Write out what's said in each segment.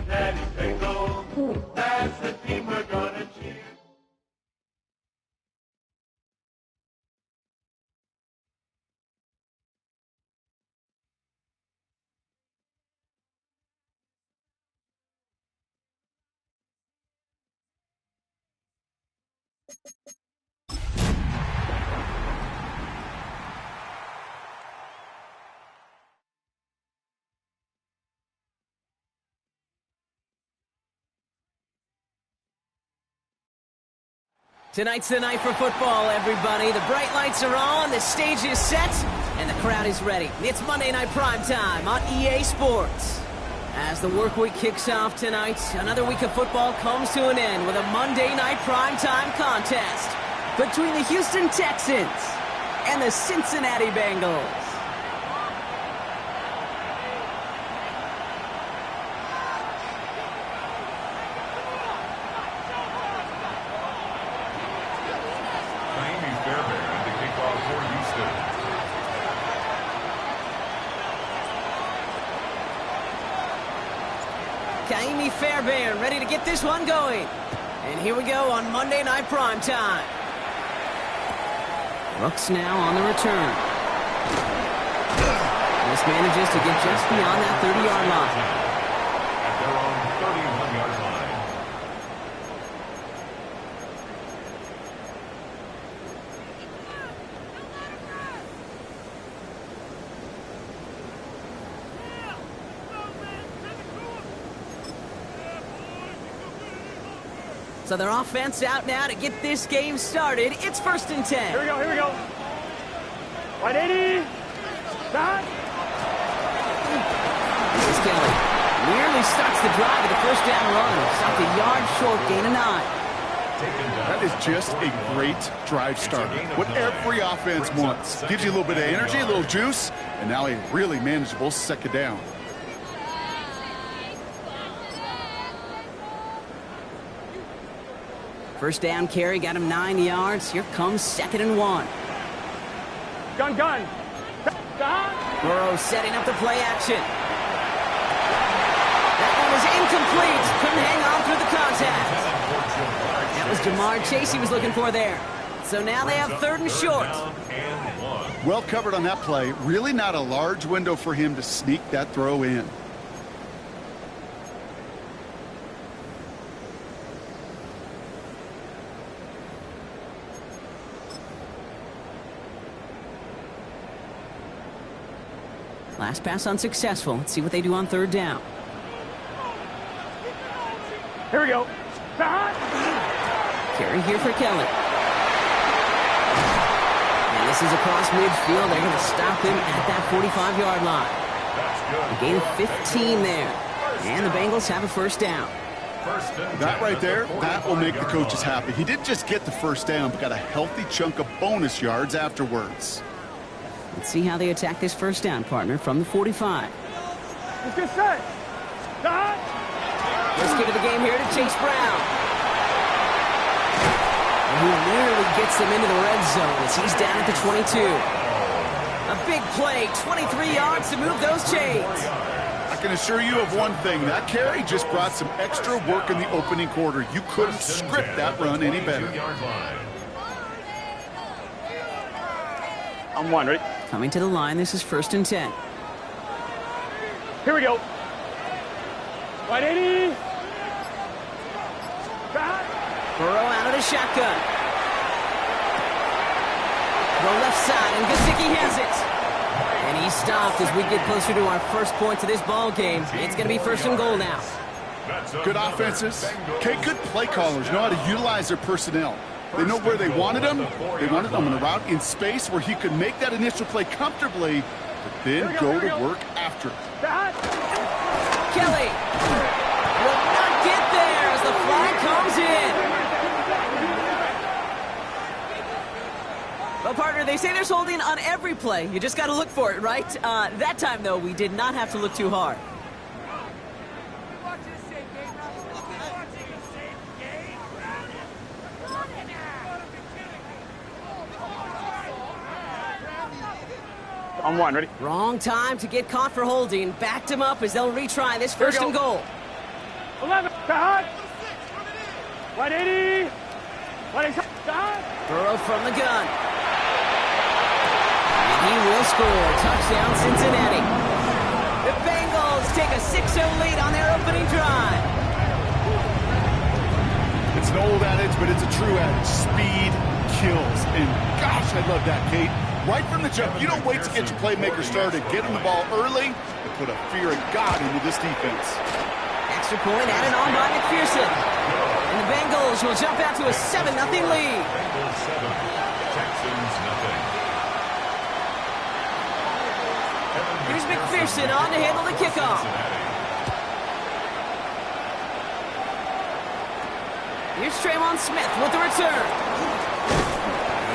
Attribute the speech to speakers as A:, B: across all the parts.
A: Daddy's Bengals, that's the team we're gonna cheer.
B: Tonight's the night for football, everybody. The bright lights are on, the stage is set, and the crowd is ready. It's Monday Night Primetime on EA Sports. As the work week kicks off tonight, another week of football comes to an end with a Monday Night Primetime contest between the Houston Texans and the Cincinnati Bengals. Fairbairn ready to get this one going. And here we go on Monday Night Primetime. Brooks now on the return. This manages to get just beyond that 30-yard line.
C: At their own 31-yard line.
B: So their offense out now to get this game started. It's 1st and 10.
D: Here we go, here we go. 180. Shot.
B: This is Kelly. Nearly starts the drive with a first down run. Stopped a yard short, gain of 9.
E: That is just a great drive starter. What every offense wants. Gives you a little bit of energy, a little juice, and now a really manageable second down.
B: First down carry, got him 9 yards. Here comes 2nd and 1.
D: Gun.
B: Burrow setting up the play action. That one is incomplete. Couldn't hang on through the contact. That was Jamar Chase he was looking for there. So now they have 3rd and short.
E: Well covered on that play. Really not a large window for him to sneak that throw in.
B: Last pass unsuccessful. Let's see what they do on 3rd down.
D: Here we go.
B: Carry here for Kelly. And this is across midfield. They're going to stop him at that 45-yard line. A gain of 15 there. And the Bengals have a first down.
E: That right there, that will make the coaches happy. He didn't just get the first down, but got a healthy chunk of bonus yards afterwards.
B: Let's see how they attack this first down, partner, from the 45.
D: Let's get set. Stop.
B: Let's get to the game here to Chase Brown. And he nearly gets them into the red zone as he's down at the 22. A big play, 23 yards to move those chains.
E: I can assure you of one thing. That carry just brought some extra work in the opening quarter. You couldn't script that run any better.
D: I'm one, ready?
B: Coming to the line, this is 1st and 10.
D: Here we go. 180.
B: Burrow out of the shotgun. The left side, and Gesicki has it. And he's stopped as we get closer to our first point to this ball game. It's going to be 1st and goal now.
E: Good offenses. Okay, good play callers know how to utilize their personnel. They know where they wanted him. They wanted him on a route in space where he could make that initial play comfortably, but then go to work after it.
B: Kelly will not get there as the flag comes in. Well, partner, they say there's holding on every play. You just got to look for it, right? That time, though, we did not have to look too hard.
D: On one, ready?
B: Wrong time to get caught for holding. Backed him up as they'll retry this first and goal.
D: 11, Tahan. 180. 180, Tahan.
B: Burrow from the gun. And he will score. Touchdown, Cincinnati. The Bengals take a 6-0 lead on their opening drive.
E: It's an old adage, but it's a true adage. Speed kills. And gosh, I love that, Kate. Right from the jump, you don't wait to get your playmaker started. Get him the ball early and put a fear of God into this defense.
B: Extra point added on by McPherson. And the Bengals will jump out to a 7-0 lead.
C: Bengals 7, Texans nothing.
B: Here's McPherson on to handle the kickoff. Here's Traymon Smith with the return.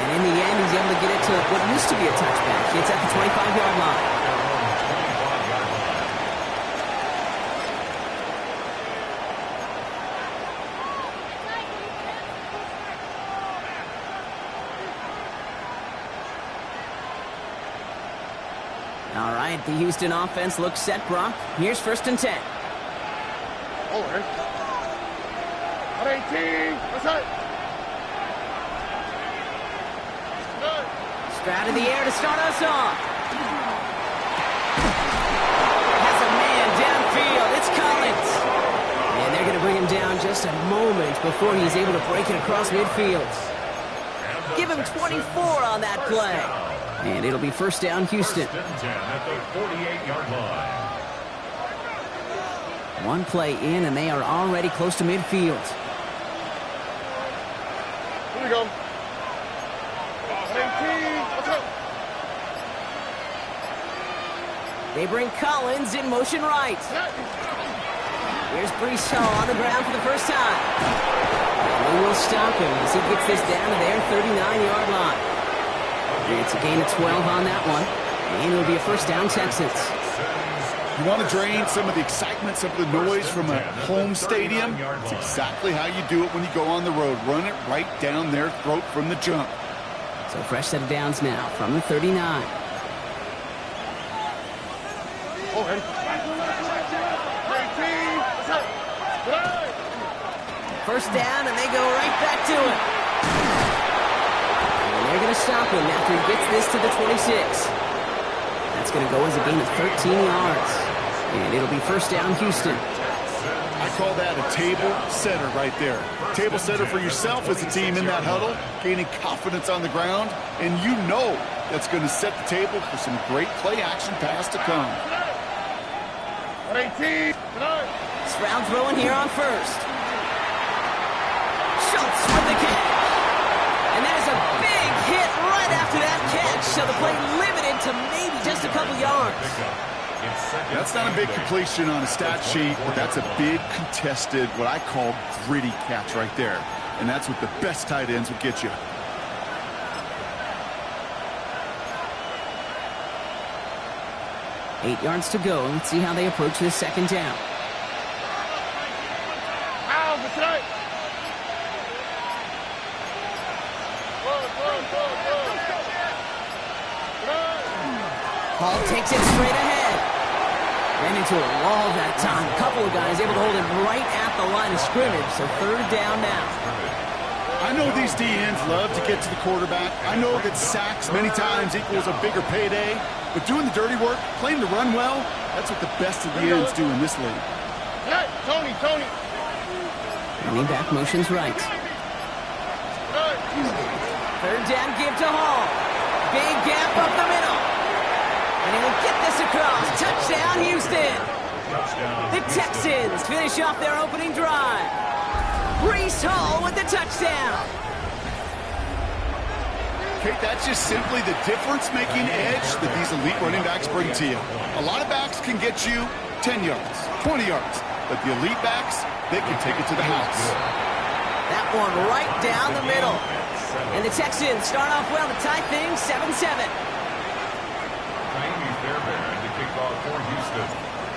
B: And in the end, he's able to get it to what used to be a touchback. It's at the 25-yard line. All right, the Houston offense looks set, Brock. Here's 1st and 10.
D: Over. 118. What's that?
B: Stroud in the air to start us off. Has a man downfield. It's Collins. And they're going to bring him down just a moment before he's able to break it across midfield. Give him 24 on that play. And it'll be 1st down, Houston.
C: 1st and 10 at the 48-yard line.
B: One play in, and they are already close to midfield.
D: Here we go. 18. What's up?
B: They bring Collins in motion right. Here's Brees Hall on the ground for the first time. And they will stop him as he gets this down to their 39-yard line. And it's a gain of 12 on that one. And it'll be a 1st down, Texans.
E: You want to drain some of the excitement, some of the noise from a home stadium? It's exactly how you do it when you go on the road. Run it right down their throat from the jump.
B: So fresh set of downs now from the 39.
D: Over. 18. What's up?
B: 1st down, and they go right back to it. And they're going to stop him after he gets this to the 26. That's going to go as a gain of 13 yards. And it'll be 1st down, Houston.
E: I call that a table setter right there. Table setter for yourself as a team in that huddle, gaining confidence on the ground, and you know that's going to set the table for some great play-action pass to come.
D: 18.
B: Stroud throwing here on 1st. Schultz with the catch. And there's a big hit right after that catch. So the play limited to maybe just a couple yards.
E: That's not a big completion on a stat sheet, but that's a big contested, what I call gritty catch right there. And that's what the best tight ends will get you.
B: Eight yards to go. Let's see how they approach this 2nd down. Hall takes it straight ahead. Ran into a wall that time. A couple of guys able to hold him right at the line of scrimmage. So 3rd down now.
E: I know these DNs love to get to the quarterback. I know that sacks many times equals a bigger payday. But doing the dirty work, playing the run well, that's what the best of the ends do in this league.
D: Hey, Tony.
B: Running back motions right. 3rd down, give to Hall. Big gap up the middle. And he will get this across. Touchdown, Houston. The Texans finish off their opening drive. Brees Hall with the touchdown.
E: Kate, that's just simply the difference-making edge that these elite running backs bring to you. A lot of backs can get you 10 yards, 20 yards, but the elite backs, they can take it to the house.
B: That one right down the middle. And the Texans start off well to tie things 7-7.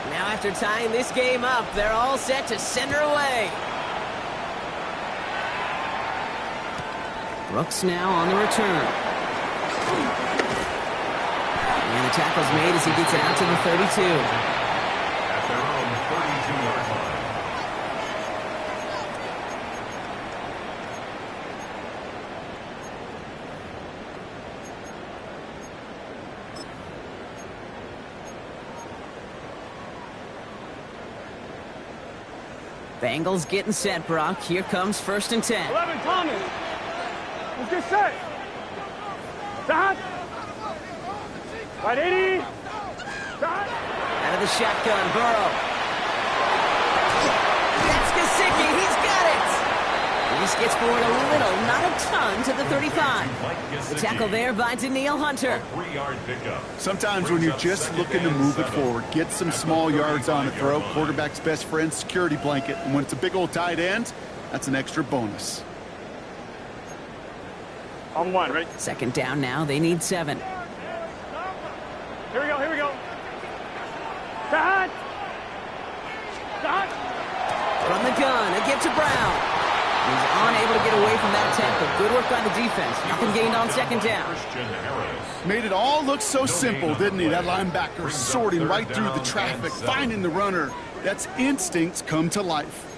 B: Now after tying this game up, they're all set to send her away. Brooks now on the return. And the tackle's made as he gets it out to the 32.
C: At their own 32-yard line.
B: Bengals getting set, Brock. Here comes 1st and 10.
D: 11, Thomas. Let's get set. Stop. Right 80. Stop.
B: Out of the shotgun, Burrow. That's Gesicki. He's got it. He just gets forward a little, not a ton, to the 35. The tackle there by Danielle Hunter.
C: 3-yard pickup.
E: Sometimes when you're just looking to move it forward, get some small yards on the throw, quarterback's best friend, security blanket. And when it's a big old tight end, that's an extra bonus.
D: On one, ready?
B: 2nd down now. They need 7.
D: Here we go, here we go. Stop. Stop.
B: From the gun, a give to Brown. He's unable to get away from that tackle. Good work by the defense. Nothing gained on 2nd down.
C: Christian Harris.
E: Made it all look so simple, didn't he? That linebacker sorting right through the traffic, finding the runner. That's instincts come to life.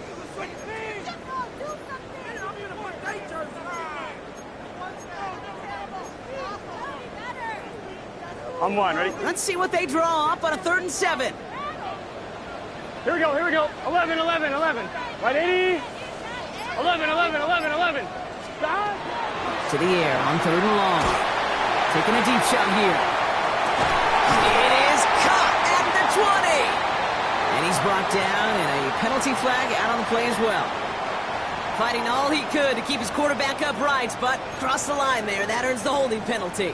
D: On one, ready?
B: Let's see what they draw up on a 3rd and 7.
D: Here we go, here we go. 11, 11, 11. Right 80. 11, 11, 11, 11. Stop.
B: To the air on 3rd and long. Taking a deep shot here. It is caught at the 20. And he's brought down, and a penalty flag out on the play as well. Fighting all he could to keep his quarterback upright, but crossed the line there. That earns the holding penalty.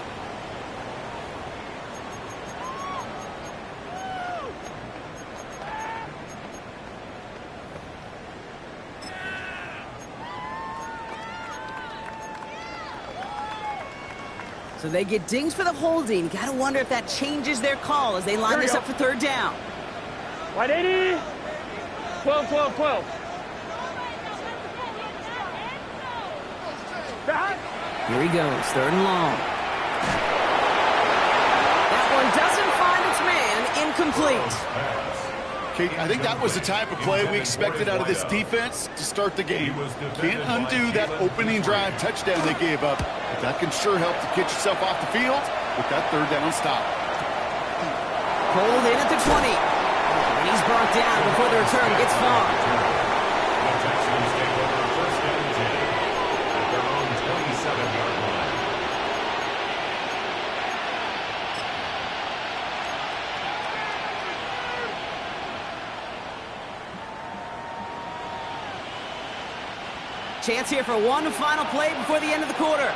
B: So they get dings for the holding. Got to wonder if that changes their call as they line this up for 3rd down.
D: Right 80. 12, 12, 12. Stop.
B: Here he goes, 3rd and long. That one doesn't find its man, incomplete.
E: Kate, I think that was the type of play we expected out of this defense to start the game. Can't undo that opening drive touchdown they gave up, but that can sure help to get yourself off the field with that 3rd down stop.
B: Pulled in at the 20. And he's brought down before the return gets far.
C: The Texans take over 1st and 10 at their own 27-yard line.
B: Chance here for one final play before the end of the quarter.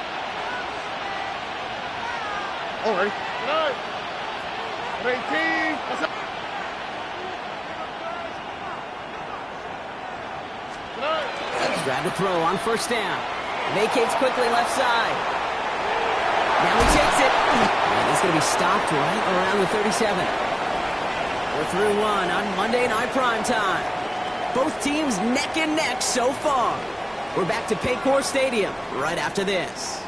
D: All right. 18. What's up?
B: Grab the throw on 1st down. Vacates quickly left side. Now he takes it. And he's going to be stopped right around the 37. We're through one on Monday Night Primetime. Both teams neck and neck so far. We're back to Paycor Stadium right after this.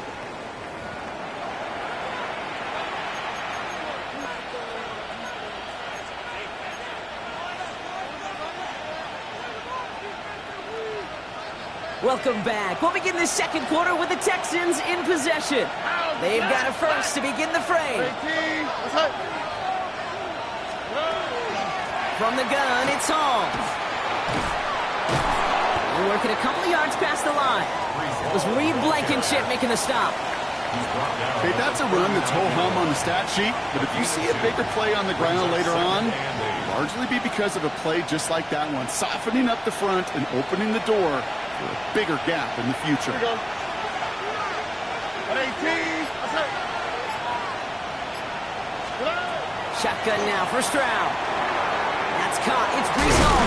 B: Welcome back. We'll begin the 2nd quarter with the Texans in possession. They've got a first to begin the frame.
D: 18. What's up?
B: From the gun, it's Holmes. They're working a couple of yards past the line. It was Reed Blankenship making the stop.
E: Okay, that's a run that's ho-hum on the stat sheet, but if you see a bigger play on the ground later on, it'll largely be because of a play just like that one, softening up the front and opening the door for a bigger gap in the future.
D: Here we go. At 18. What's up?
B: Shotgun now for Stroud. That's caught. It's Brees Hall.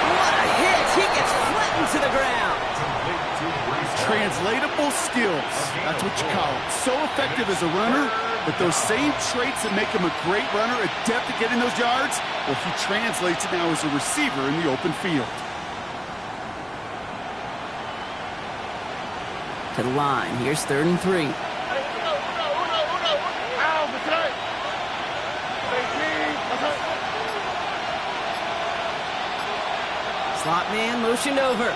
B: What a hit. He gets flattened to the ground.
E: Translatable skills. That's what you call it. So effective as a runner, but those same traits that make him a great runner, adept at getting those yards, well, he translates it now as a receiver in the open field.
B: To the line. Here's 3rd and 3. Slot man motioned over.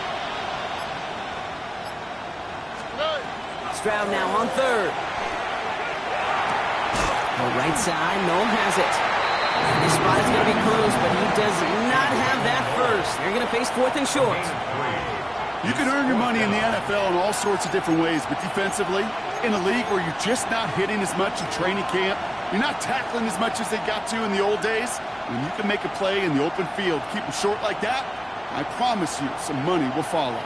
B: Stroud now on third. The right side, Noel has it. This spot is going to be close, but he does not have that first. They're going to face fourth and short.
E: You can earn your money in the NFL in all sorts of different ways, but defensively, in a league where you're just not hitting as much in training camp, you're not tackling as much as they got to in the old days, when you can make a play in the open field, keep them short like that, I promise you some money will follow.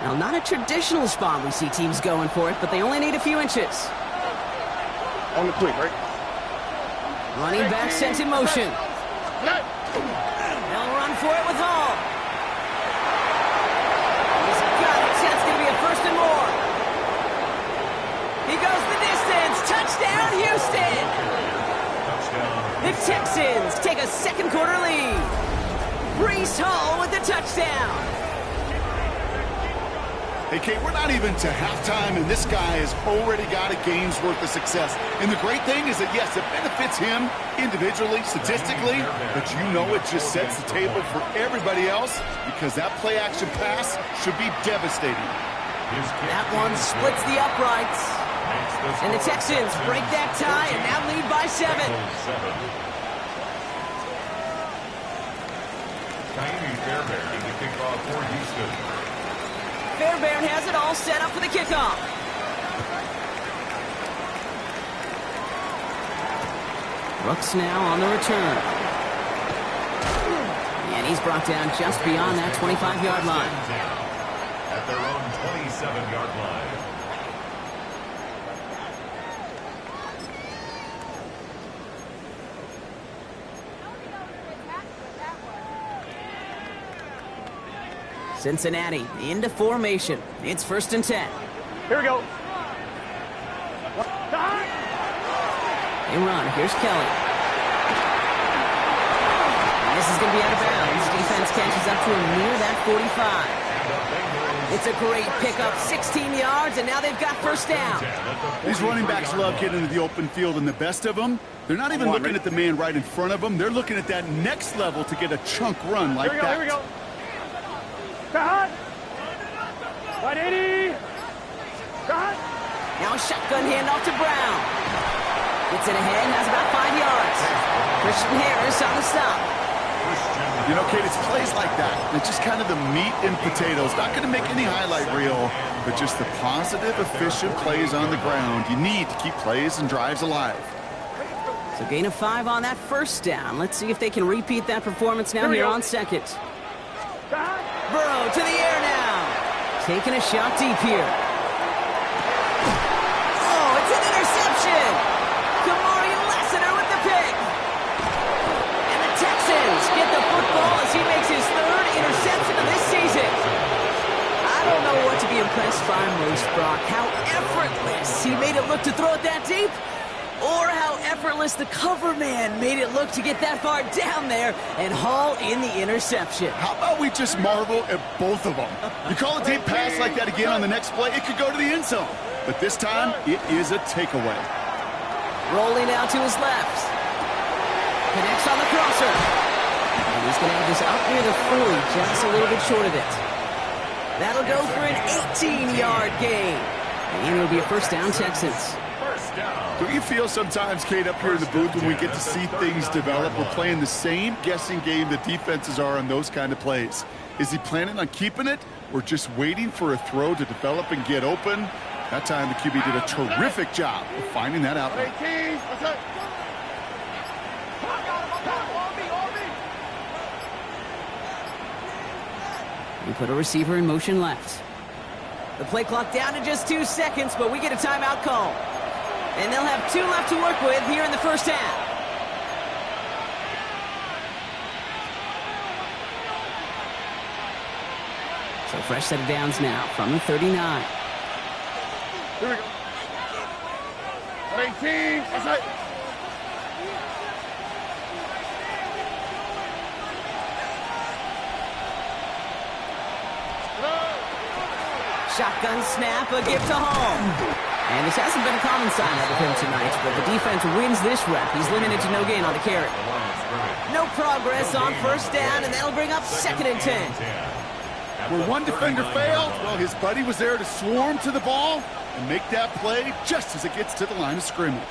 B: Now, not a traditional spot we see teams going for it, but they only need a few inches.
D: On the quick, right?
B: Running back sent in motion. They'll run for it with Hall. He's got it. That's going to be a first and more. He goes the distance. Touchdown, Houston. The Texans take a second quarter lead. Breece Hall with the touchdown.
E: Hey, Kate, we're not even to halftime, and this guy has already got a game's worth of success. And the great thing is that, yes, it benefits him individually, statistically, but you know it just sets the table for everybody else because that play-action pass should be devastating.
B: That one splits the uprights. And the Texans break that tie and now lead by 7.
C: Fairbairn in the kickoff for Houston.
B: Fairbairn has it all set up for the kickoff. Brooks now on the return. And he's brought down just beyond that 25-yard line.
C: At their own 27-yard line.
B: Cincinnati into formation. It's 1st and 10.
D: Here we go.
B: They run. Here's Kelly. And this is going to be out of bounds. Defense catches up to him near that 45. It's a great pickup. 16 yards, and now they've got first down.
E: These running backs love getting into the open field, and the best of them, they're not even looking at the man right in front of them. They're looking at that next level to get a chunk run like that.
D: Here we go. Cut. 180. Cut.
B: Now a shotgun handoff to Brown. Gets it ahead, has about 5 yards. Christian Harris on the stop.
E: You know, Kate, it's plays like that. It's just kind of the meat and potatoes. Not going to make any highlight reel, but just the positive, efficient plays on the ground. You need to keep plays and drives alive.
B: So gain of 5 on that first down. Let's see if they can repeat that performance now here on second. Burrow to the air now. Taking a shot deep here. Oh, it's an interception. Kamari Lassiter with the pick. And the Texans get the football as he makes his 3rd interception of this season. I don't know what to be impressed by most, Brock. How effortless he made it look to throw it that deep, or how effortless the cover man made it look to get that far down there and haul in the interception.
E: How about we just marvel at both of them? You call a deep pass like that again on the next play, it could go to the end zone. But this time, it is a takeaway.
B: Rolling out to his left. Connects on the crosser. And he's going to have this up near the 40, just a little bit short of it. That'll go for an 18-yard gain. And it'll be a first down, Texans.
E: Don't you feel sometimes, Kate, up here in the booth when we get to see things develop, we're playing the same guessing game the defenses are on those kind of plays? Is he planning on keeping it or just waiting for a throw to develop and get open? That time the QB did a terrific job of finding that outlet.
B: We put a receiver in motion left. The play clock down to just 2 seconds, but we get a timeout call. And they'll have 2 left to work with here in the first half. So fresh set of downs now from the 39.
D: Here we go. 18. That's it.
B: Shotgun snap, a give to Hall. And this hasn't been a common sign out of him tonight, but the defense wins this rep. He's limited to no gain on the carry. No progress on first down, and that'll bring up 2nd and 10.
E: Where one defender failed, well, his buddy was there to swarm to the ball and make that play just as it gets to the line of scrimmage.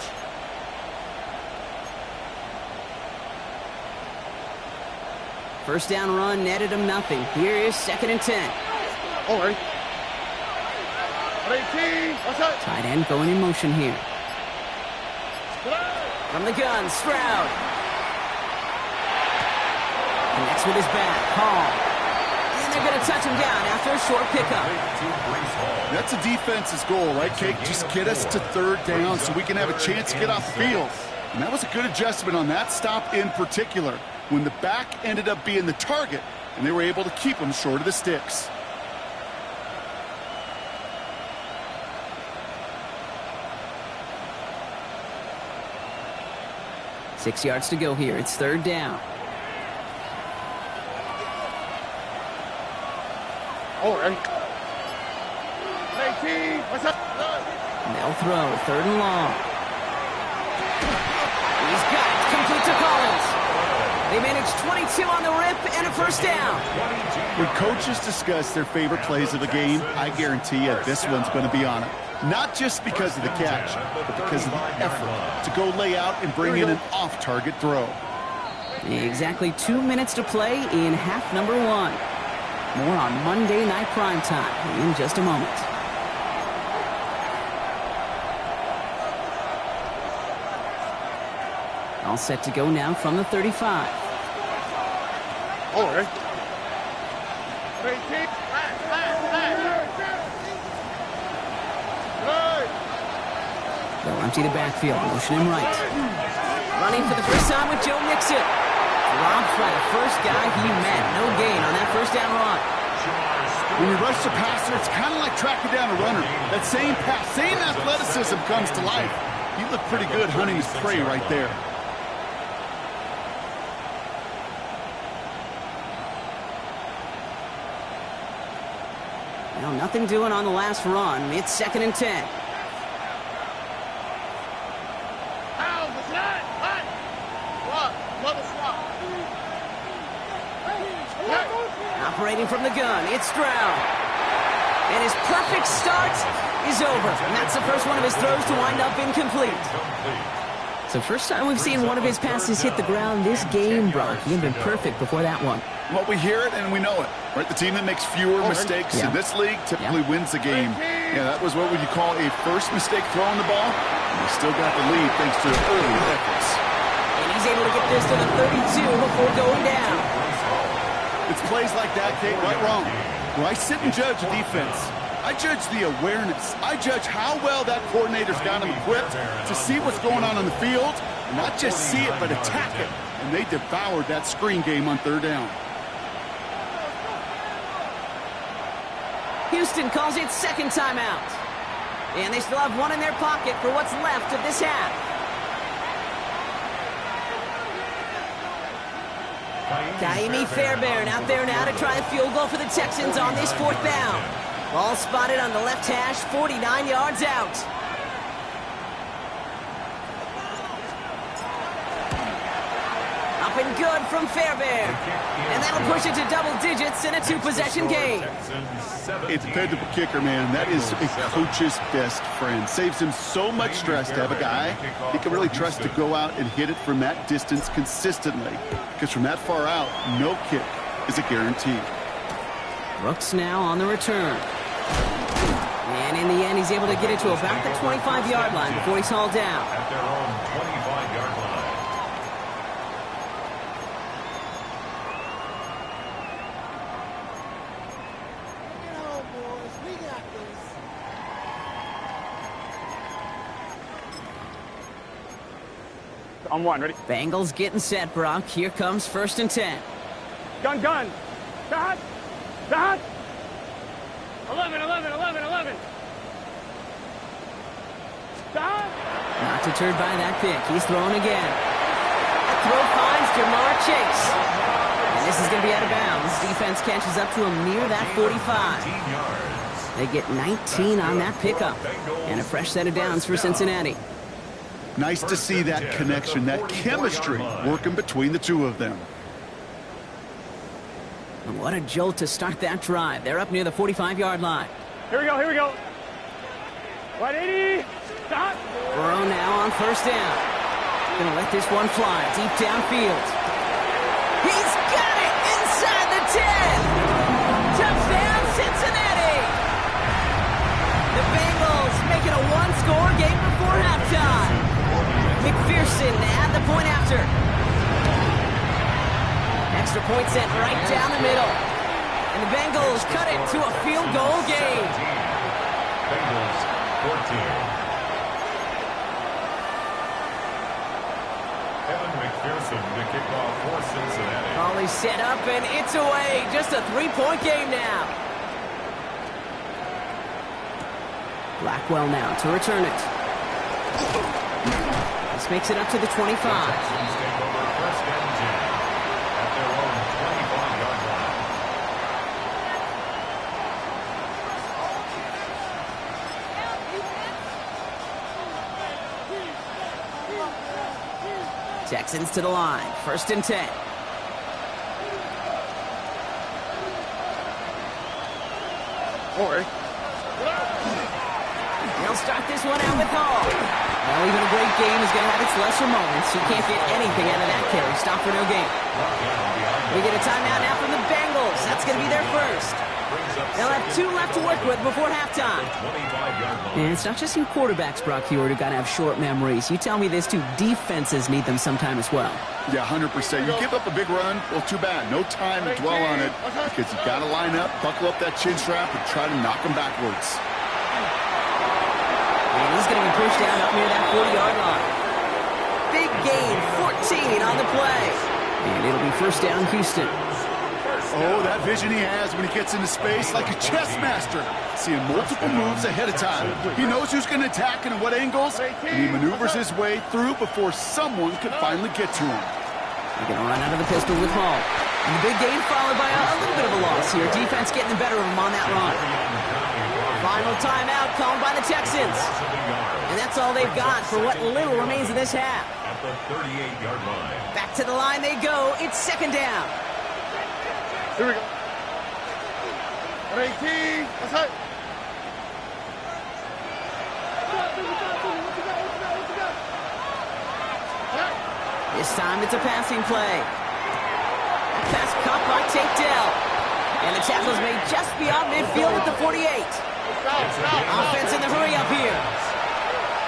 B: First down run netted him nothing. Here is 2nd and 10.
D: All right. 18. What's up?
B: Tight end going in motion here. From the gun, Stroud. Connects with his back. Hall. And they're going to touch him down after a short pickup.
E: That's a defense's goal, right, Kate? Just get us to 3rd down so we can have a chance to get off the field. And that was a good adjustment on that stop in particular, when the back ended up being the target, and they were able to keep him short of the sticks.
B: Six yards to go here. It's 3rd down.
D: All right. 18. What's up?
B: They'll throw. 3rd and long. He's got it. Complete to Collins. They managed 22 on the rip and a first down.
E: When coaches discuss their favorite plays of the game, I guarantee you this one's going to be on it. Not just because of the catch, but because of the effort to go lay out and bring in an off-target throw.
B: Exactly 2 minutes to play in half number 1. More on Monday Night Primetime in just a moment. All set to go now from the 35.
D: All right. 18.
B: They'll empty the backfield, motion him right. Running for the first time with Joe Mixon. Robbed by the first guy he met. No gain on that first down run.
E: When you rush the passer, it's kind of like tracking down a runner. That same pass, same athleticism comes to life. He looked pretty good hunting his prey right there.
B: Well, nothing doing on the last run. It's 2nd and 10. Operating from the gun, it's Stroud. And his perfect start is over. And that's the first one of his throws to wind up incomplete. So first time we've seen one of his passes hit the ground this game, Brock. He had been perfect before that one.
E: Well, we hear it and we know it, right? The team that makes fewer mistakes in this league typically wins the game. Yeah, that was what would you call a first mistake throwing the ball. And they still got the lead thanks to their early efforts.
B: And he's able to get this to the 32 before going down.
E: It's plays like that, Kate, right, wrong. Where I sit and judge a defense, I judge the awareness. I judge how well that coordinator's got him equipped to see what's going on the field, and not just see it, but attack it. And they devoured that screen game on 3rd down.
B: Houston calls it 2nd timeout. And they still have one in their pocket for what's left of this half. Kaimi Fairbairn out there now to try a field goal for the Texans on this 4th down. Ball spotted on the left hash, 49 yards out. Up and good from Fairbairn. And that'll push it to double digits in a 2-possession game.
E: A dependable kicker, man. That is a coach's best friend. Saves him so much stress to have a guy he can really trust to go out and hit it from that distance consistently. Because from that far out, no kick is a guarantee.
B: Brooks now on the return. And in the end, he's able to get it to about the 25-yard line before he's hauled down.
C: At their own 25-yard line.
D: On 1, ready?
B: Bengals getting set, Brock. Here comes 1st and 10.
D: Gun. Dot. 11. Dot.
B: Not deterred by that pick. He's throwing again. That throw finds Jamar Chase. And this is going to be out of bounds. Defense catches up to him near that 45.
C: 19 yards.
B: They get 19 on that pickup. And a fresh set of downs for Cincinnati.
E: Nice to see that connection, that chemistry working between the two of them.
B: And what a jolt to start that drive. They're up near the 45-yard line.
D: Here we go, here we go. Right 80. Stop.
B: Burrow now on first down. Gonna let this one fly deep downfield. He's got it inside the 10. Touchdown, Cincinnati. The Bengals make it a one-score game before halftime. McPherson at the point after. Extra point sent right down the middle. And the Bengals cut it to a field goal game.
C: Bengals 14. Evan McPherson to kick off for Cincinnati.
B: Ball set up and it's away. Just a three-point game now. Blackwell now to return it. This makes it up to the 25.
C: Texans take over first and 10 at their own 25-yard line.
B: Texans to the line. First and 10. They'll start this one out with Hall. Well, even a great game is going to have its lesser moments. You can't get anything out of that carry. Stop for no gain. We get a timeout now from the Bengals. That's going to be their first. They'll have 2 left to work with before halftime. And it's not just you quarterbacks, Brock Hewitt, who got to have short memories. You tell me this too, defenses need them sometime as well.
E: Yeah, 100%. You give up a big run, well, too bad. No time to dwell on it because you got to line up, buckle up that chin strap, and try to knock them backwards.
B: And he's going to be pushed down up near that 40-yard line. Big gain, 14 on the play. And it'll be first down, Houston.
E: Oh, that vision he has when he gets into space like a chess master. Seeing multiple moves ahead of time. He knows who's going to attack and at what angles, and he maneuvers his way through before someone can finally get to him.
B: They're going to run out of the pistol with Hall. And the big gain followed by a little bit of a loss here. Defense getting the better of him on that run. Final timeout called by the Texans. And that's all they've got for what little remains of this half.
C: At the 38-yard line.
B: Back to the line they go. It's second down.
D: Here we go. 18. That's it.
B: This time it's a passing play. Pass caught by Tate Dell. And the tackle's made just beyond midfield at the 48. Offense in the hurry up here.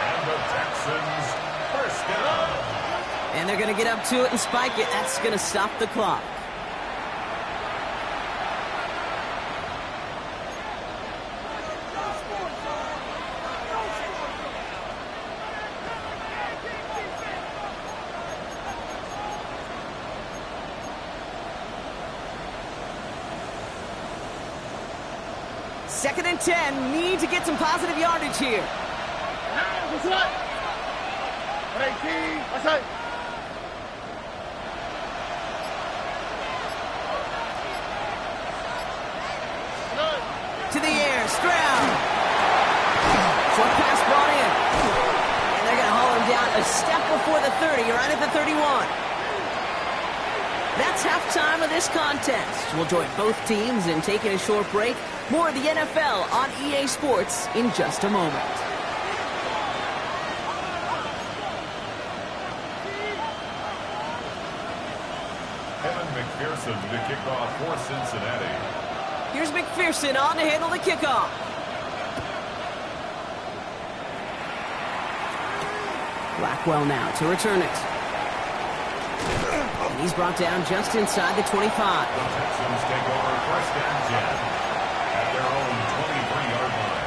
C: And the Texans first down.
B: And they're going to get up to it and spike it. That's going to stop the clock. Second and 10. Need to get some positive yardage here.
D: That's right. 18. That's it.
B: To the air. Stroud. Short pass brought in. And they're going to haul him down a step before the 30. Right at the 31. That's halftime of this contest. We'll join both teams in taking a short break. More of the NFL on EA Sports in just a moment.
C: Evan McPherson to kick off for Cincinnati.
B: Here's McPherson on to handle the kickoff. Blackwell now to return it. And he's brought down just inside the 25.
C: The Texans take over first and 10 at their own 23-yard line.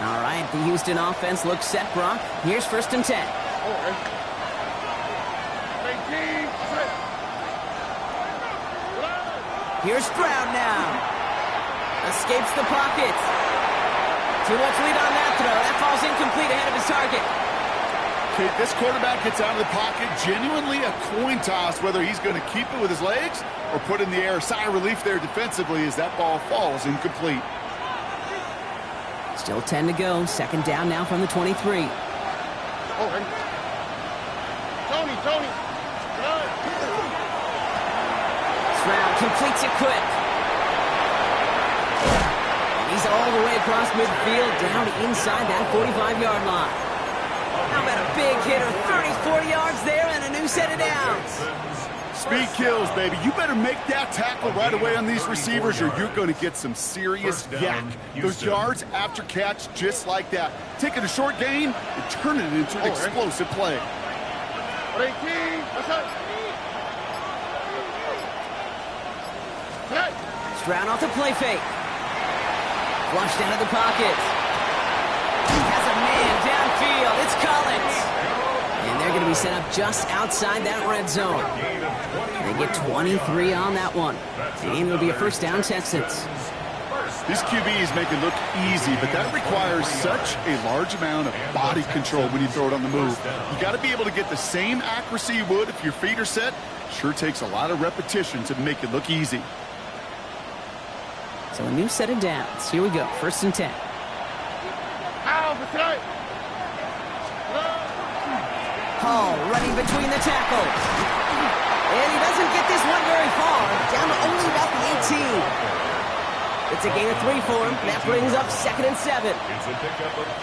B: All right, the Houston offense looks set, Brock. Here's first and 10. Here's Stroud now. Escapes the pocket. Too much lead on that throw. That falls incomplete ahead of his target.
E: Okay, this quarterback gets out of the pocket, genuinely a coin toss whether he's going to keep it with his legs or put it in the air. Sigh of relief there defensively as that ball falls incomplete.
B: Still 10 to go. Second down now from the 23.
D: Tony.
B: Stroud completes it quick. And he's all the way across midfield, down inside that 45-yard line. How about a big hitter, 34 yards there and a new set of downs.
E: Speed kills, baby. You better make that tackle right away on these receivers or you're going to get some serious yak. Those yards after catch just like that. Taking a short gain and turning it into an explosive play.
B: Stroud off the play fake. Flushed out of the pocket. He has a man downfield. It's Collins. And they're going to be set up just outside that red zone. They get 23 on that one. And it'll be a first down, Texans.
E: These QBs make it look easy, but that requires such a large amount of body control when you throw it on the move. You got to be able to get the same accuracy you would if your feet are set. Sure takes a lot of repetition to make it look easy.
B: So a new set of downs. Here we go. First and 10. Hall running between the tackles. And he doesn't get this one very far. Down to only about the 18. It's a gain of 3 for him. That brings up 2nd and 7.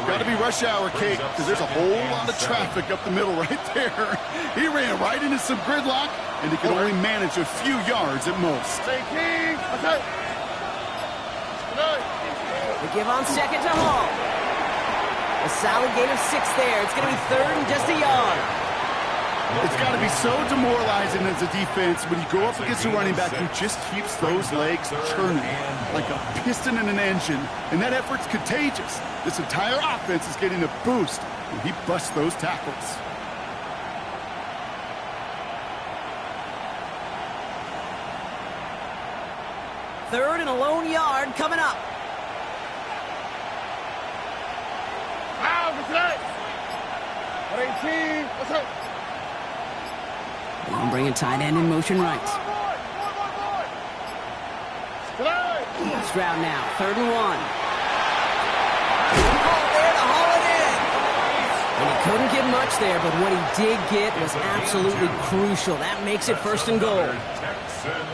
E: Got to be rush hour, Kate, because there's a whole lot of traffic up the middle right there. He ran right into some gridlock, and he could only manage a few yards at most.
B: They give on 2nd to Hall. A solid gain of 6 there. It's going to be 3rd and just a yard.
E: It's got to be so demoralizing as a defense when you go up against a running back who just keeps those legs churning like a piston in an engine, and that effort's contagious. This entire offense is getting a boost when he busts those tackles.
B: Third and a lone yard coming up. They'll bring a tight end in motion right. Stroud now, 3rd and 1. There to haul it in. And he couldn't get much there, but what he did get was absolutely crucial. That makes it 1st and goal.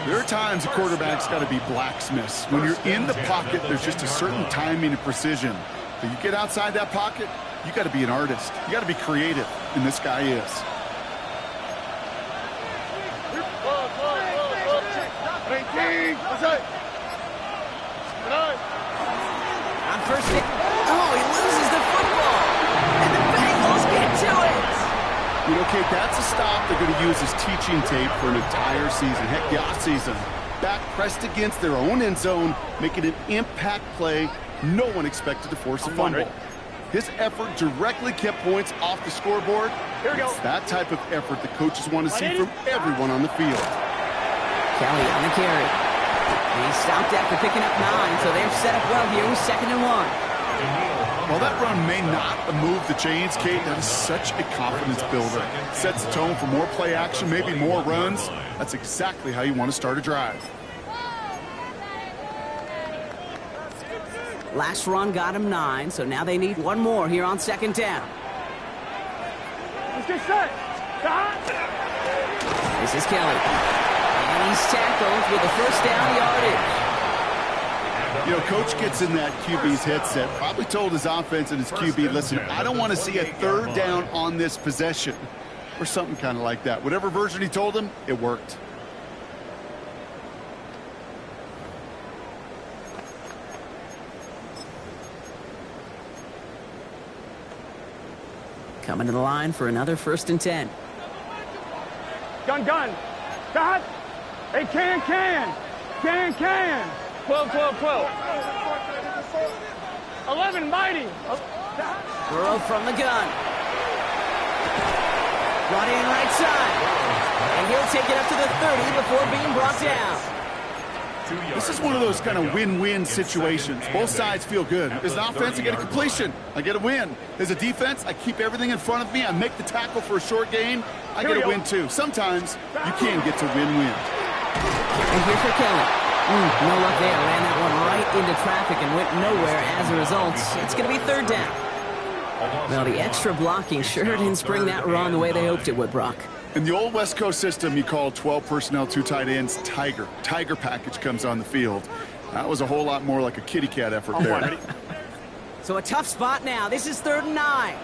E: There are times a quarterback's got to be blacksmiths. When you're in the pocket, there's just a certain timing and precision. But you get outside that pocket, you got to be an artist. You got to be creative, and this guy is.
B: On first hit. Oh, he loses the football. And the Bengals get to it.
E: You know, Kate, that's a stop they're going to use as teaching tape for an entire season. Heck, yeah, season. Back pressed against their own end zone, making an impact play. No one expected to force a fumble. His effort directly kept points off the scoreboard. It's that type of effort the coaches want to see from everyone on the field.
B: Kelly on the carry. He stopped after picking up 9, so they're set up well here with 2nd and 1.
E: While that run may not move the chains, Kate, that is such a confidence builder. Sets the tone for more play action, maybe more runs. That's exactly how you want to start a drive.
B: Last run got him 9, so now they need one more here on 2nd down.
D: Let's get set.
B: This is Kelly. And he's tackled with the first down yardage.
E: You know, Coach gets in that QB's headset, probably told his offense and his QB, listen, I don't want to see a 3rd down on this possession. Or something kind of like that. Whatever version he told him, it worked.
B: Coming to the line for another 1st and 10.
D: Gun. Dot. Hey, can. 12. 11, mighty.
B: Burrow from the gun. Brought in right side. And he'll take it up to the 30 before being brought down.
E: This is one of those kind of win-win situations. Both sides feel good. As an offense, I get a completion. I get a win. As a defense, I keep everything in front of me. I make the tackle for a short gain. I get a win, too. Sometimes you can get to win-win.
B: And here's for Kelly. No luck there. Ran that one right into traffic and went nowhere as a result. It's going to be third down. Well, the extra blocking sure didn't spring that run the way they hoped it would, Brock.
E: In the old West Coast system, you call 12 personnel, 2 tight ends, Tiger. Tiger package comes on the field. That was a whole lot more like a kitty cat effort there.
B: So a tough spot now. This is 3rd and 9.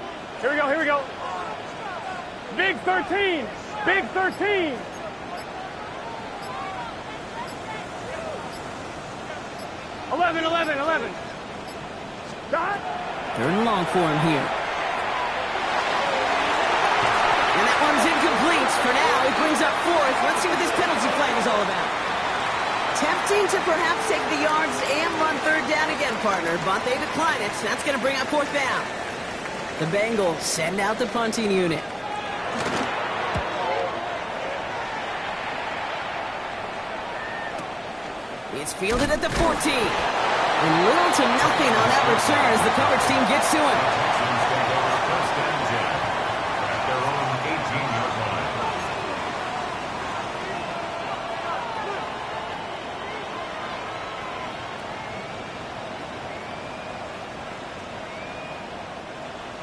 D: Here we go, here we go. Big 13. Big 13. Eleven.
B: 3rd and long for him here. And that one's incomplete. For now, he brings up 4th. Let's see what this penalty flag is all about. Tempting to perhaps take the yards and run 3rd down again, partner, but they decline it. That's going to bring up 4th down. The Bengals send out the punting unit. It's fielded at the 14. And little to nothing on that return as the coverage team gets to him.
C: First and 10 at their own 18-yard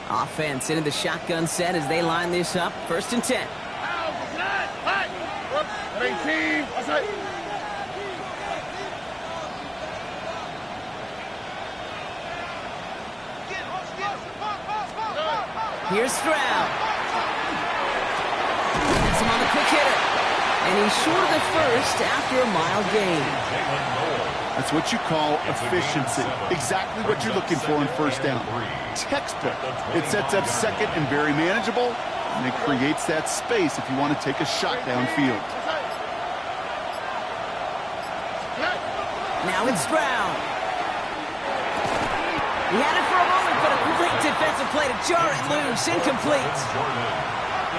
C: line.
B: Offense into the shotgun set as they line this up. 1st and 10.
D: 18.
B: Here's Stroud. That's him on the quick hitter. And he's short of the first after a mild gain.
E: That's what you call efficiency. Exactly what you're looking for in 1st down. Textbook. It sets up 2nd and very manageable, and it creates that space if you want to take a shot downfield.
B: Now it's Stroud. He had it for a moment, but a great defensive play to jar it loose. Incomplete.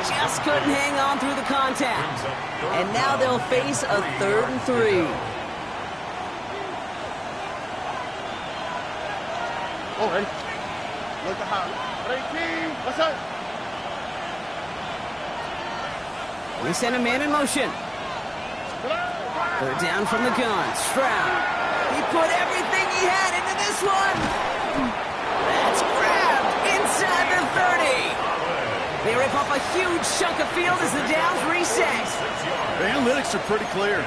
B: Just couldn't hang on through the contact. And now they'll face a 3rd and 3.
D: Look at how. 18. What's up?
B: We send a man in motion. 3rd down from the gun. Stroud. He put everything he had into this one. That's grabbed inside the 30. They rip off a huge chunk of field as the downs reset.
E: The analytics are pretty clear.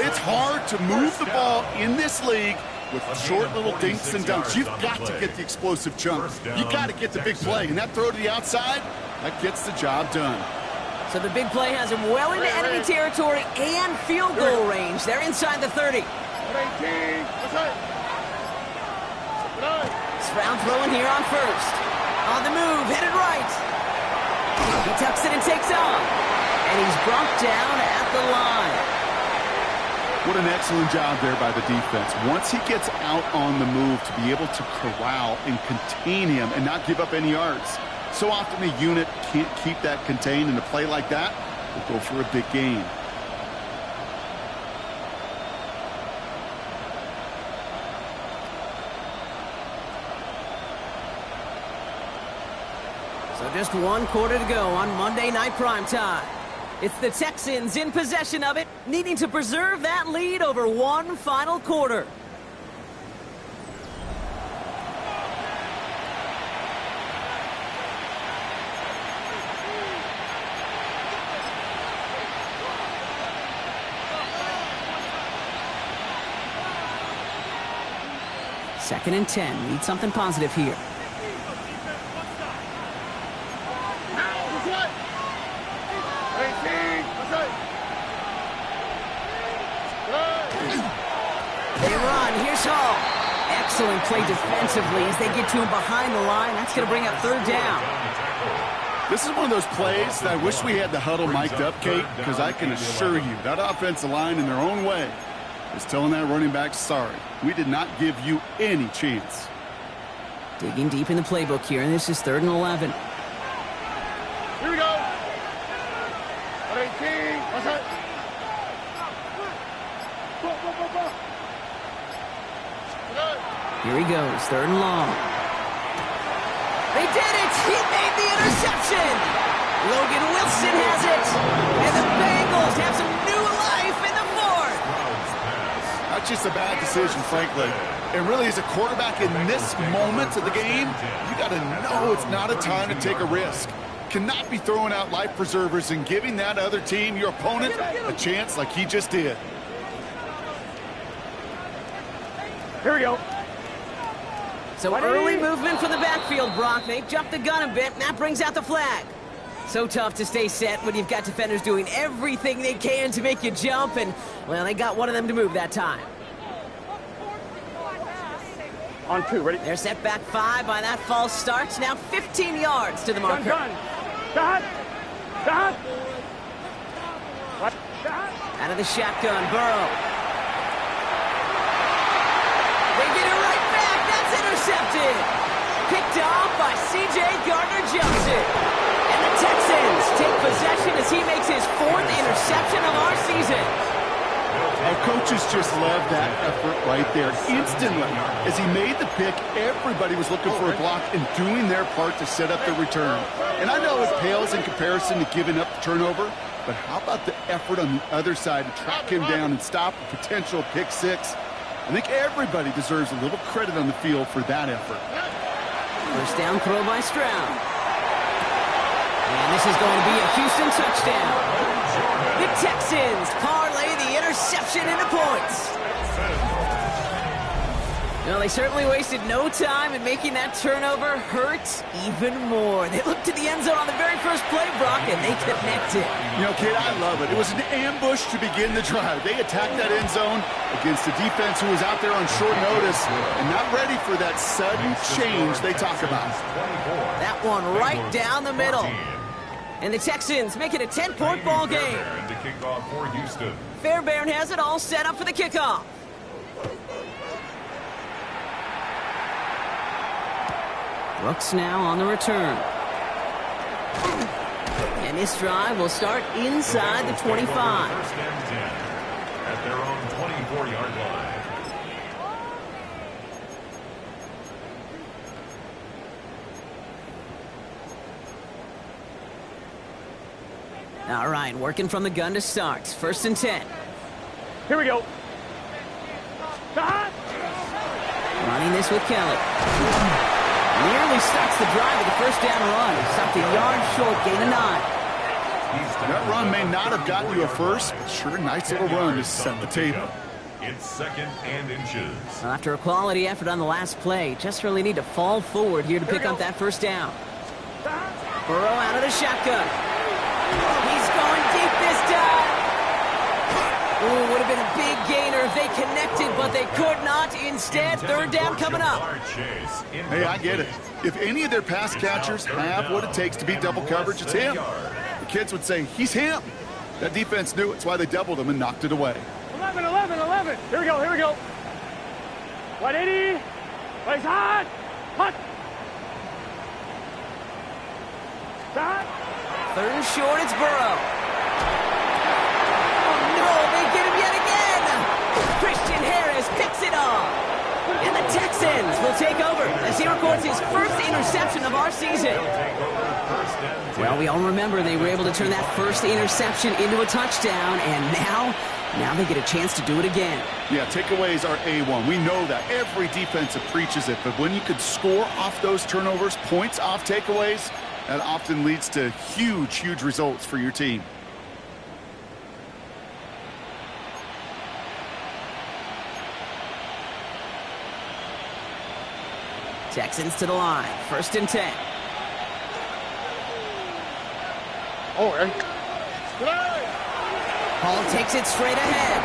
E: It's hard to move the ball in this league with short little dinks and dunks. You've got to get the explosive chunk. You've got to get the big play. And that throw to the outside, that gets the job done.
B: So the big play has him well into enemy territory and field goal range. They're inside the 30.
D: 18. What's up?
B: Stroud throwing here on 1st. On the move, headed right. He tucks it and takes off. And he's brought down at the line.
E: What an excellent job there by the defense. Once he gets out on the move, to be able to corral and contain him and not give up any yards. So often a unit can't keep that contained, and a play like that will go for a big gain.
B: So just 1 quarter to go on Monday Night Primetime. It's the Texans in possession of it, needing to preserve that lead over one final quarter. Second and 10. Need something positive here. They run. Here's Hall. Excellent play defensively as they get to him behind the line. That's going to bring up 3rd down.
E: This is one of those plays that I wish we had the huddle mic'd up, Kate, because I can assure you that offensive line in their own way is telling that running back, sorry, we did not give you any chance.
B: Digging deep in the playbook here, and this is 3rd and 11.
D: Here we go. 18. What's that?
B: Here he goes, 3rd and long. They did it! He made the interception! Logan Wilson has it! And the Bengals have some new life in the 4th!
E: Not just a bad decision, frankly. And really, as a quarterback in this moment of the game, you got to know it's not a time to take a risk. Cannot be throwing out life preservers and giving that other team, your opponent, a chance like he just did.
D: Here we go.
B: So early movement from the backfield, Brock. They jumped the gun a bit, and that brings out the flag. So tough to stay set when you've got defenders doing everything they can to make you jump, and, well, they got one of them to move that time.
D: On 2, ready?
B: They're set back 5 by that false start. Now 15 yards to the marker.
D: Gun. Shot. Shot. What? Shot.
B: Out of the shotgun, Burrow. They get it right back. That's intercepted. Picked off by C.J. Gardner-Johnson. And the Texans take possession as he makes his 4th interception of our season.
E: Our coaches just love that effort right there. Instantly, as he made the pick, everybody was looking for a block and doing their part to set up the return. And I know it pales in comparison to giving up the turnover, but how about the effort on the other side to track him down and stop a potential pick 6? I think everybody deserves a little credit on the field for that effort.
B: First down throw by Stroud. And this is going to be a Houston touchdown. The Texans parlay the interception into points. Well, they certainly wasted no time in making that turnover hurt even more. They looked to the end zone on the very first play, Brock, and they connected.
E: You know, kid, I love it. It was an ambush to begin the drive. They attacked that end zone against a defense who was out there on short notice and not ready for that sudden change they talk about.
B: That one right down the middle. And the Texans make it a 10-point ball game.
C: The kickoff for Houston.
B: Fairbairn has it all set up for the kickoff. Brooks now on the return. And this drive will start inside the 25.
C: First and 10 at their own 24-yard line.
B: All right, working from the gun to start. 1st and 10.
D: Here we go. Shot.
B: Running this with Kelly. Nearly starts the drive with the first down run. Stopped a yard short, gain of 9.
E: That run may not have gotten you a first, but sure, nice little run to set the table.
C: It's 2nd and inches.
B: Well, after a quality effort on the last play, just really need to fall forward here to pick up that first down. Burrow out of the shotgun. He's going deep this time. Ooh, would have been a big gainer if they connected, but they could not. Instead, 3rd down coming up.
E: Hey, I get it. If any of their pass catchers have what it takes to beat double coverage, it's him. The kids would say, he's him. That defense knew it's why they doubled him and knocked it away.
D: 11, 11, 11. Here we go, here we go. 180. Place hot. Hot. Shot.
B: 3rd and short, it's Burrow. Oh, no, they get him yet again. Christian Harris picks it off. And the Texans will take over as he records his 1st interception of our season. Well, we all remember they were able to turn that 1st interception into a touchdown, and now they get a chance to do it again.
E: Yeah, takeaways are A1. We know that. Every defense preaches it, but when you could score off those turnovers, points off takeaways, that often leads to huge, huge results for your team.
B: Texans to the line. 1st and 10.
D: Oh, right.
B: Hall takes it straight ahead.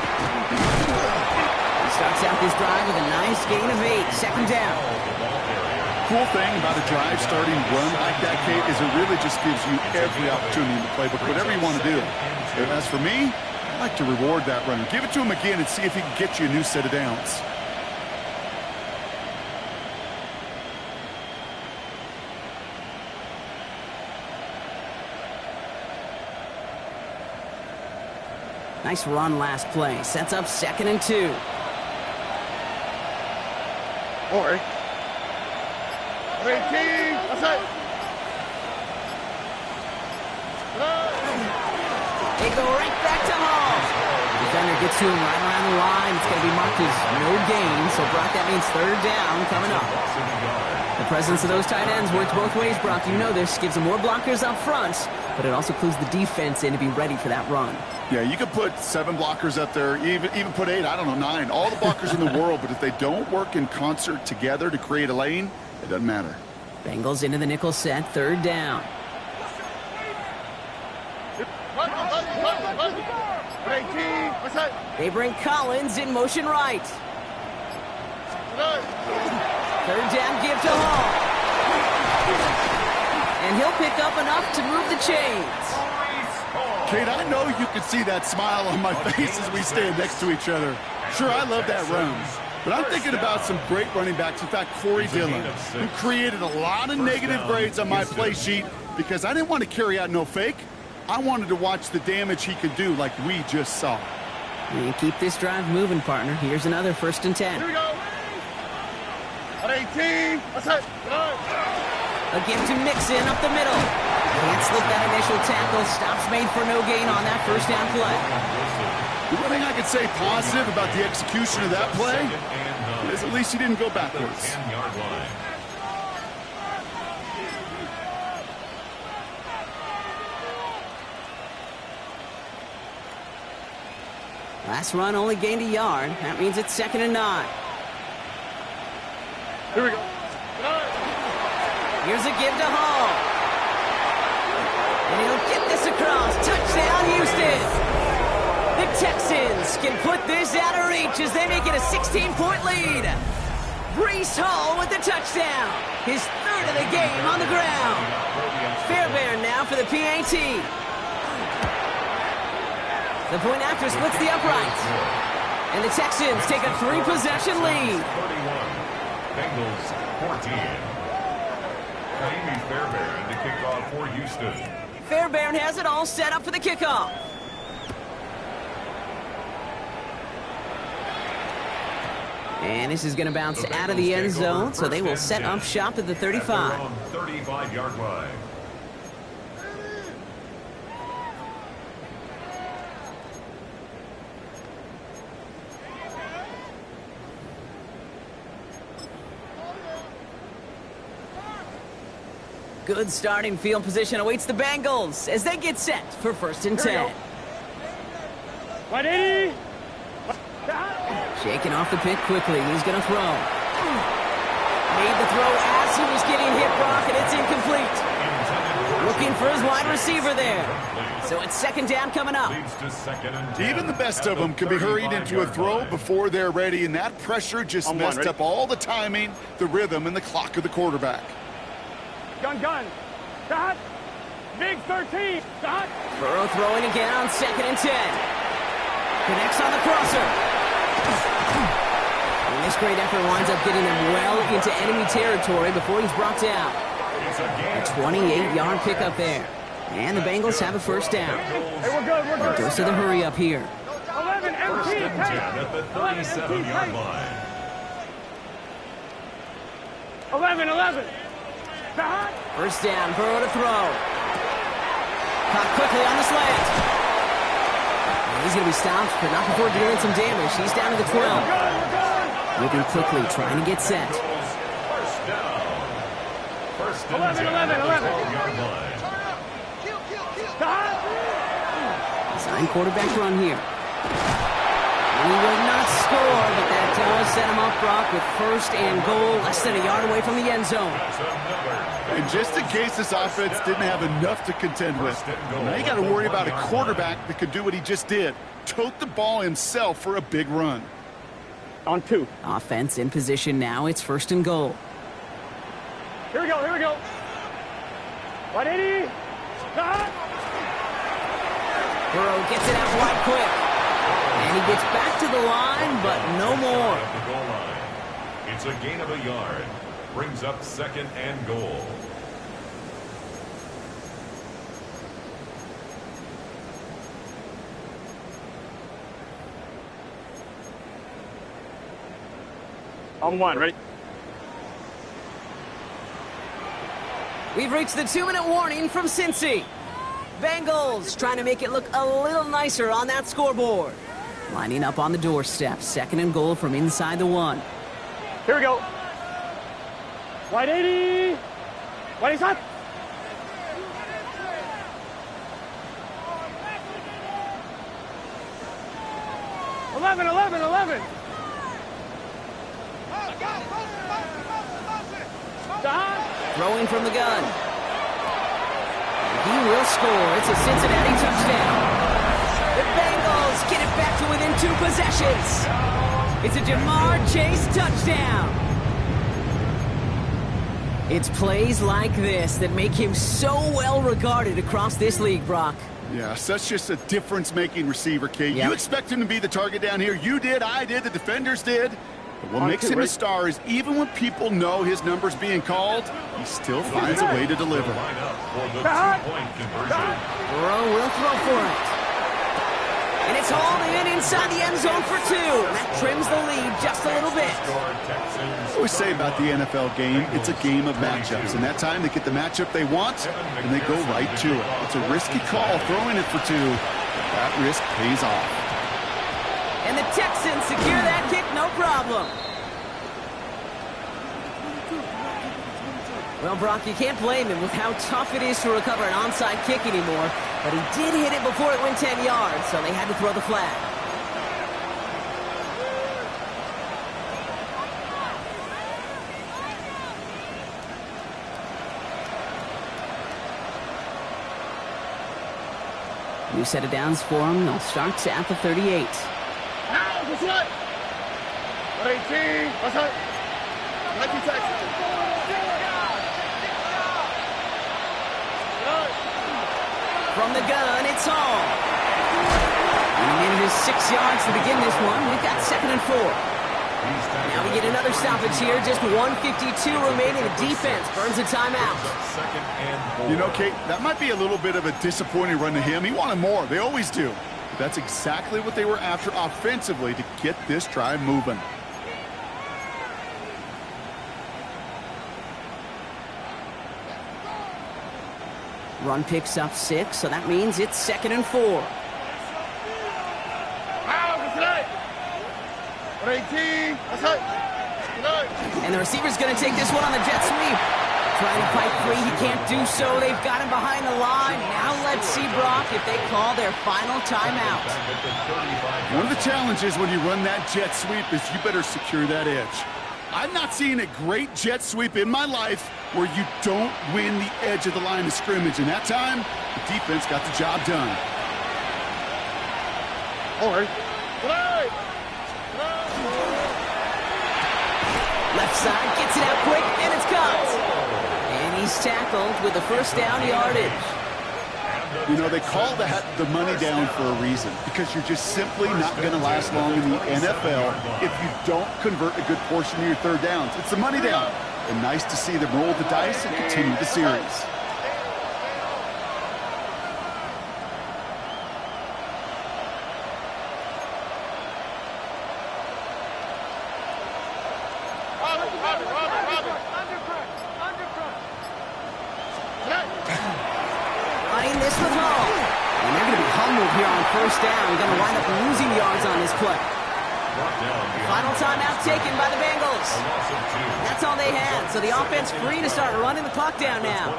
B: He starts out this drive with a nice gain of 8. 2nd down.
E: Cool thing about a drive starting run like that, Kate, is it really just gives you every opportunity in the playbook, whatever you want to do. As for me, I like to reward that runner. Give it to him again and see if he can get you a new set of downs.
B: Nice run last play. Sets up 2nd and 2.
D: Corey. 18. That's it.
B: They go right back to Hall. Defender gets to him right around the line. It's going to be marked as no gain. So, Brock, that means 3rd down coming up. The presence of those tight ends works both ways, Brock. You know this. Gives them more blockers up front, but it also clues the defense in to be ready for that run.
E: Yeah, you could put 7 blockers up there, even put 8, I don't know, 9. All the blockers in the world, but if they don't work in concert together to create a lane, it doesn't matter.
B: Bengals into the nickel set, 3rd down.
D: 18. What's that?
B: They bring Collins in motion right. 3rd down, give to Hall. And he'll pick up enough to move the chains.
E: Kate, I know you can see that smile on my face as we stand next to each other. Sure, I love that run. But I'm thinking about some great running backs. In fact, Corey Dillon, who created a lot of negative grades on my play sheet because I didn't want to carry out no fake. I wanted to watch the damage he could do like we just saw.
B: And keep this drive moving, partner. Here's another 1st and 10.
D: Here we go. At 18. What's that?
B: A give to Mixon up the middle. Can't slip that initial tackle. Stops made for no gain on that 1st down play.
E: The one thing I could say positive about the execution of that play is at least he didn't go backwards.
B: Last run only gained a yard. That means it's 2nd and 9.
D: Here we go.
B: Here's a give to Hall. And he'll get this across. Touchdown, Houston. The Texans can put this out of reach as they make it a 16-point lead. Breece Hall with the touchdown. His 3rd of the game on the ground. Fairbairn now for the PAT. The point after splits the uprights. And the Texans take a 3-possession lead.
C: 31. Bengals 14. Amy Fairbairn to kick off for Houston.
B: Fairbairn has it all set up for the kickoff. And this is going to bounce out of the end zone, so they will set up shop at the 35.
C: 35-yard line.
B: Good starting field position awaits the Bengals as they get set for 1st and 10.
D: Right 80.
B: Shaking off the pick quickly. He's going to throw. Made the throw as he was getting hit, Brock, and it's incomplete. Looking for his wide receiver there. So it's 2nd down coming up.
E: Even the best of them can be hurried into a throw before they're ready, and that pressure just messed up all the timing, the rhythm, and the clock of the quarterback.
D: Gun. Dot. Big 13. Dot.
B: Burrow throwing again on 2nd and 10. Connects on the crosser. And this great effort winds up getting him well into enemy territory before he's brought down. A 28-yard pickup there. And the Bengals have a 1st down.
D: Hey, we're good.
B: Goes to the hurry up here.
D: 11 MT.
C: At the 37-yard line.
D: 11.
B: 1st down, Burrow to throw. Caught quickly on the slant. And he's going to be stopped, but not before dealing some damage. He's down to the 12. Moving quickly, trying to get set.
D: 11.
B: Design quarterback run here. He will not score, but that does set him up, Brock, with 1st and goal, less than a yard away from the end zone.
E: And just in case this offense didn't have enough to contend with, now you got to worry about a quarterback that could do what he just did. Tote the ball himself for a big run.
D: On 2.
B: Offense in position now. It's 1st and goal.
D: Here we go. 180.
B: Burrow gets it out wide quick. And he gets back to the line, but no more.
C: It's a gain of a yard. Brings up 2nd and goal.
D: On one, ready?
B: We've reached the 2-minute warning from Cincy. Bengals trying to make it look a little nicer on that scoreboard. Lining up on the doorstep. 2nd and goal from inside the 1.
D: Here we go. Wide 80. Wide inside. Eleven.
B: Throwing from the gun. He will score. It's a Cincinnati touchdown. The Bengals get it back to within 2 possessions. It's a Jamar Chase touchdown. It's plays like this that make him so well regarded across this league, Brock.
E: Yeah, such just a difference-making receiver, Kate.
B: Yep.
E: You expect him to be the target down here. You did, I did, the defenders did. But what makes him a star is even when people know his number's being called, he still finds a way to deliver.
B: Burrow will throw for it. And it's hauled in inside the end zone for 2. That trims the lead just a little bit.
E: I always say about the NFL game, it's a game of matchups. And that time they get the matchup they want, and they go right to it. It's a risky call throwing it for 2. But that risk pays off.
B: And the Texans secure that kick, no problem. Well, Brock, you can't blame him with how tough it is to recover an onside kick anymore. But he did hit it before it went 10 yards, so they had to throw the flag. New set of downs for him. They'll start at the 38.
D: Now, what's up? 18. What's up? 19 seconds.
B: From the gun, it's Hall. And his 6 yards to begin this one. We've got 2nd and 4. Now we get another stoppage here. Just 1:52 remaining. The defense burns a timeout.
E: You know, Kate, that might be a little bit of a disappointing run to him. He wanted more. They always do. But that's exactly what they were after offensively to get this drive moving.
B: Run picks up 6, so that means it's 2nd and 4.
D: 18. What's up?
B: And the receiver's going to take this one on the jet sweep. Trying to fight free. He can't do so. They've got him behind the line. Now let's see, Brock, if they call their final timeout.
E: One of the challenges when you run that jet sweep is you better secure that edge. I've not seen a great jet sweep in my life where you don't win the edge of the line of scrimmage. And that time, the defense got the job done.
D: All right.
B: Left side, gets it out quick, and it's caught. And he's tackled with the first down yardage.
E: You know, they call that the money down for a reason, because you're just simply not going to last long in the NFL if you don't convert a good portion of your third downs. It's the money down. And nice to see them roll the dice and continue the series.
B: Running this with Hall. And they're going to be humbled here on first down. Going to wind up losing yards on this play. Final timeout taken by the Bengals. That's all they had. So the offense free to start running the clock down now.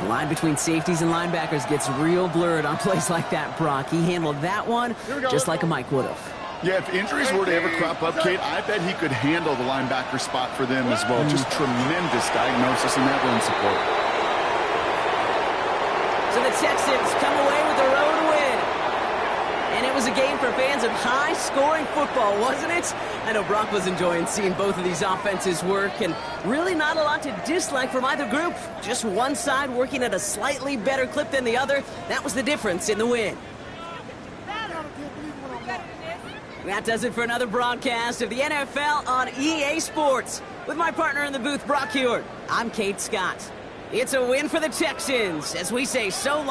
B: The line between safeties and linebackers gets real blurred on plays like that, Brock. He handled that one just like a Mike would have.
E: Yeah, if injuries were to ever crop up, Kate, I bet he could handle the linebacker spot for them as well. Just tremendous diagnosis in that run support.
B: So the Texans come away with a road win. And it was a game for fans of high-scoring football, wasn't it? I know Brock was enjoying seeing both of these offenses work, and really not a lot to dislike from either group. Just one side working at a slightly better clip than the other. That was the difference in the win. That does it for another broadcast of the NFL on EA Sports. With my partner in the booth, Brock Hewitt, I'm Kate Scott. It's a win for the Texans as we say so long.